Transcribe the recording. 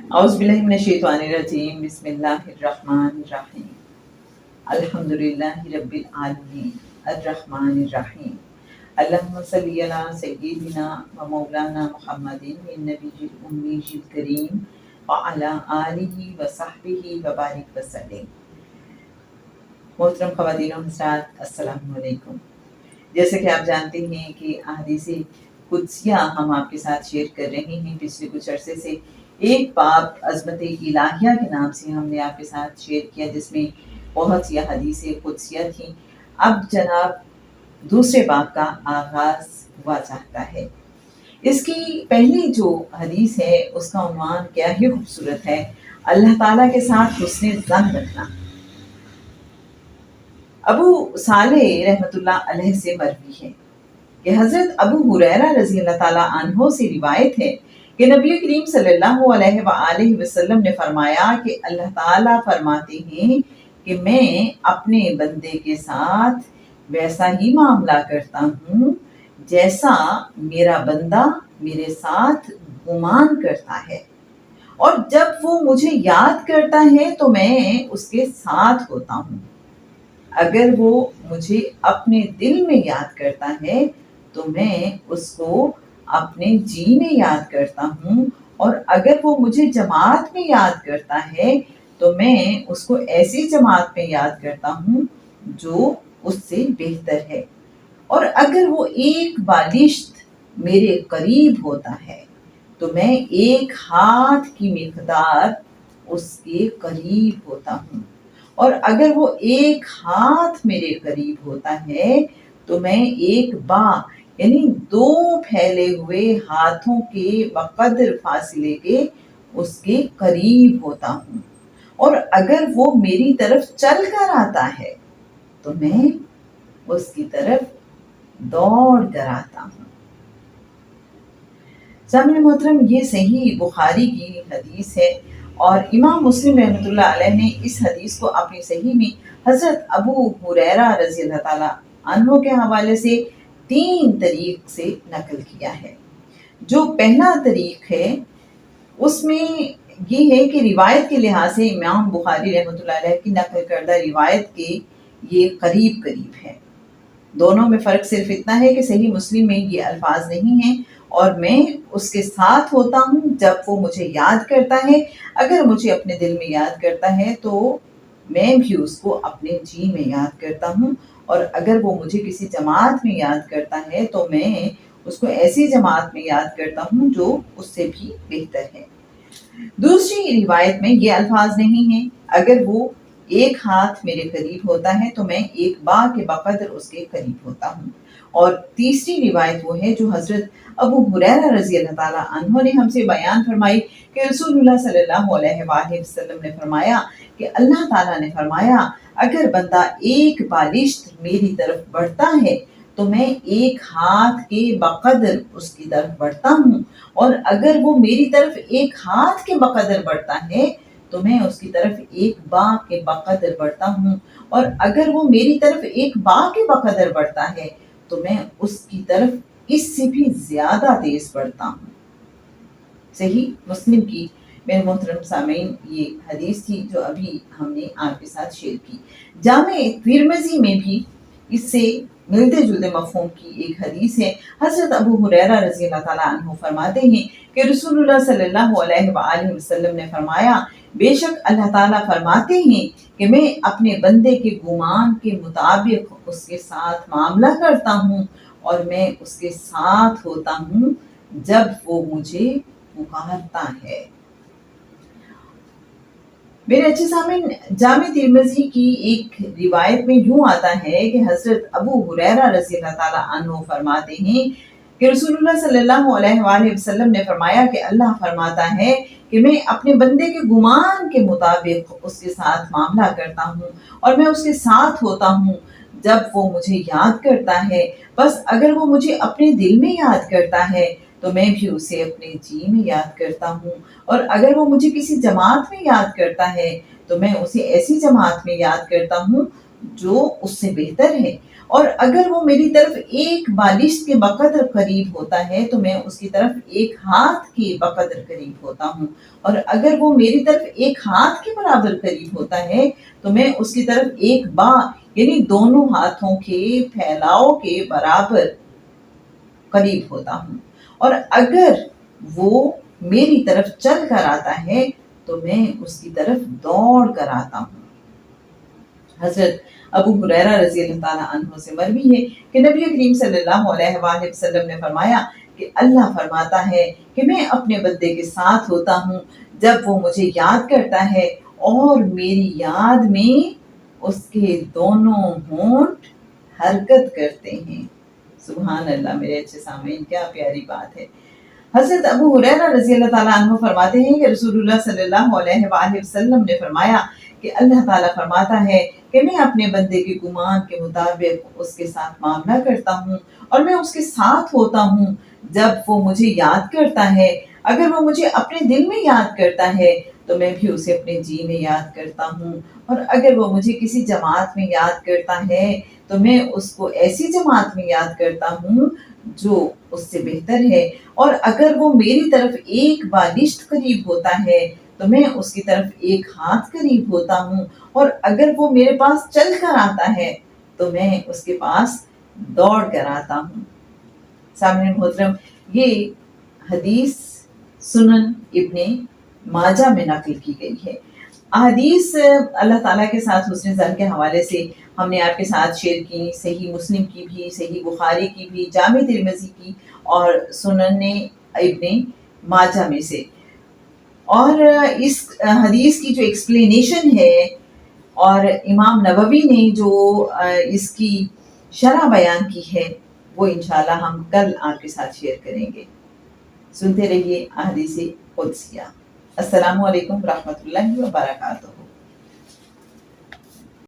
औज़ुबिल्लाहिमिनश्शैतानिर्रजीम बिस्मिल्लाहिर्रहमानिर्रहीम अल्हम्दुलिल्लाहि रब्बिल आलमीन अर्रहमानिर्रहीम अल्लाहुम्मा सल्लि अला सय्यिदिना व मौलाना मुहम्मदिन नबिय्यिल उम्मीय्यिल करीम व अला आलिहि व सहबिहि व बारिक वसल्लम। मोहतरम ख़वातीन व हज़रात, अस्सलामु अलैकुम। जैसे कि आप जानते हैं कि अहादीस कुद्सिया हम आपके साथ शेयर कर रहे हैं। पिछले कुछ अरसे से एक बाब अज़मत इलाहिया के नाम से हमने आपके साथ शेयर किया, जिसमें बहुत सी हदीस कुद्सिया थी। अब जनाब दूसरे बाब का आगाज़ हुआ चाहता है। इसकी पहली जो हदीस है उसका उन्वान क्या ही खूबसूरत है, अल्लाह ताला के साथ हुस्ने ज़न रखना। अबू सालेह रहमतुल्लाह अलैह से मरवी है कि हज़रत अबू हुरैरा रज़ी अल्लाह ताला अन्हो से रिवायत है कि नबी करीम सल्लल्लाहु अलैहि वसल्लम ने फरमाया कि अल्लाह ताला फरमाते हैं कि मैं अपने बंदे के साथ वैसा ही मामला करता हूँ जैसा मेरा बंदा मेरे साथ गुमान करता है, और जब वो मुझे याद करता है तो मैं उसके साथ होता हूँ। अगर वो मुझे अपने दिल में याद करता है तो मैं उसको अपने जी में याद करता हूँ, और अगर वो मुझे जमात में याद करता है तो मैं उसको ऐसी जमात में याद करता हूँ जो उससे बेहतर है, और अगर वो एक बालिश्त मेरे करीब होता है तो मैं एक हाथ की मिक़दार उसके करीब होता हूँ, और अगर वो एक हाथ मेरे करीब होता है तो मैं एक बा यानी दो फैले हुए हाथों के बकदर फासले के उसके करीब होता हूँ, और अगर वो मेरी तरफ चल कर आता है तो मैं उसकी तरफ दौड़ कर आता हूँ। सामने मोहतरम, ये सही बुखारी की हदीस है, और इमाम मुस्लिम रहमतुल्लाह अलैह ने इस हदीस को अपनी सही में हज़रत अबू हुरैरा रज़ी अल्लाह ताला अन्हु के हवाले से 3 तरीक़ से नकल किया है। जो पहला तरीक़ है उसमें ये है कि रिवायत के लिहाज से इमाम बुखारी रहमतुल्लाह अलैह की नकल करदा रिवायत के ये करीब करीब है। दोनों में फ़र्क सिर्फ इतना है कि सही मुस्लिम में ये अल्फाज नहीं हैं, और मैं उसके साथ होता हूँ जब वो मुझे याद करता है। अगर मुझे अपने दिल में याद करता है तो मैं भी उसको अपने जी में याद करता हूँ, और अगर वो मुझे किसी जमात में याद करता है तो मैं उसको ऐसी जमात में याद करता हूँ जो उससे भी बेहतर है। दूसरी रिवायत में ये अल्फाज नहीं हैं, अगर वो एक हाथ मेरे करीब होता है तो मैं एक बा के बकदर उसके करीब होता हूँ। और तीसरी रिवायत वो है जो हज़रत अबू हुरैरा रज़ी अल्लाह ताला अन्हु ने हमसे बयान फरमाई कि रसूलुल्लाह सल्लल्लाहु अलैहि वसल्लम ने फरमाया कि अल्लाह ताला ने फरमाया, अगर बंदा एक बालिश्त मेरी तरफ बढ़ता है तो मैं एक हाथ के बकदर उसकी तरफ बढ़ता हूँ, और अगर वो मेरी तरफ एक हाथ के बकदर बढ़ता है तो मैं उसकी तरफ एक बा के बकदर बढ़ता हूँ, और अगर वो मेरी तरफ एक बा के बकदर बढ़ता है तो मैं उसकी तरफ इससे भी ज्यादा तेज बढ़ता हूँ। सही मुस्लिम की मेरे मोहतरम सामीन ये हदीस थी जो अभी हमने आपके साथ शेयर की। जामे तिर्मिज़ी में भी इससे मिलते जुलते मफ़हूम की एक हदीस है। हज़रत अबू हुरैरा रज़ी अल्लाह ताला अन्हु फरमाते हैं कि रसूलुल्लाह सल्लल्लाहु अलैहि वसल्लम ने फरमाया, बेशक अल्लाह ताला फरमाते हैं कि मैं अपने बंदे के गुमान के मुताबिक उसके साथ मामला करता हूँ, और मैं उसके साथ होता हूँ जब वो मुझे पुकारता है। मेरे अच्छे सामीन, जामे तिर्मिज़ी की एक रिवायत में यूं आता है कि हज़रत अबू हुरैरा रज़ी अल्लाह ताला अन्हु फरमाते हैं कि रसूलुल्लाह सल्लल्लाहु अलैहि वसल्लम ने फरमाया कि अल्लाह फरमाता है कि मैं अपने बंदे के गुमान के मुताबिक उसके साथ मामला करता हूँ, और मैं उसके साथ होता हूँ जब वो मुझे याद करता है। बस अगर वो मुझे अपने दिल में याद करता है तो मैं भी उसे अपने जी में याद करता हूँ, और अगर वो मुझे किसी जमात में याद करता है तो मैं उसे ऐसी जमात में याद करता हूँ جو اس سے بہتر ہے، اور اگر وہ میری طرف ایک بالشت کے بقدر قریب ہوتا ہے تو میں اس کی طرف ایک ہاتھ کے بقدر قریب ہوتا ہوں، اور اگر وہ میری طرف ایک ہاتھ کے برابر قریب ہوتا ہے تو میں اس کی طرف ایک یعنی دونوں ہاتھوں کے پھیلاؤ کے برابر قریب ہوتا ہوں، اور اگر وہ میری طرف چل کر آتا ہے تو میں اس کی طرف دوڑ کر آتا ہوں۔ حضرت ابو ہریرہ رضی اللہ تعالیٰ عنہ سے مروی ہے کہ نبی کریم صلی اللہ علیہ وآلہ وسلم نے فرمایا کہ اللہ فرماتا ہے کہ میں اپنے بندے کے ساتھ ہوتا ہوں جب وہ مجھے یاد کرتا ہے اور میری یاد میں اس کے دونوں ہونٹ حرکت کرتے ہیں۔ سبحان اللہ میرے اچھے سامعین، کیا پیاری بات ہے۔ حضرت ابو ہریرہ رضی اللہ تعالیٰ عنہ فرماتے ہیں کہ رسول اللہ صلی اللہ علیہ وآلہ وسلم نے فرمایا کہ اللہ تعالیٰ فرماتا ہے کہ میں اپنے بندے کے گمان کے مطابق اس کے ساتھ معاملہ کرتا ہوں، اور میں اس کے ساتھ ہوتا ہوں جب وہ مجھے یاد کرتا ہے۔ اگر وہ مجھے اپنے دل میں یاد کرتا ہے تو میں بھی اسے اپنے جی میں یاد کرتا ہوں، اور اگر وہ مجھے کسی جماعت میں یاد کرتا ہے تو میں اس کو ایسی جماعت میں یاد کرتا ہوں جو اس سے بہتر ہے، اور اگر وہ میری طرف ایک بالشت قریب ہوتا ہے تو میں اس کی طرف ایک ہاتھ قریب ہوتا ہوں، اور اگر وہ میرے پاس چل کر آتا ہے تو میں اس کے پاس دوڑ کر آتا ہوں۔ سامعین محترم، یہ حدیث سنن ابن ماجہ میں نقل کی گئی ہے۔ احادیث اللہ تعالیٰ کے ساتھ حسن ظن کے حوالے سے ہم نے آپ کے ساتھ شیئر کی، صحیح مسلم کی بھی، صحیح بخاری کی بھی، جامع ترمذی کی اور سنن ابن ماجہ میں سے۔ اور اس حدیث کی جو ایکسپلینیشن ہے اور امام نووی نے جو اس کی شرح بیان کی ہے وہ انشاءاللہ ہم کل آپ کے ساتھ شیئر کریں گے۔ سنتے رہیے احادیث قدسیہ۔ السلام علیکم ورحمۃ اللہ وبرکاتہ۔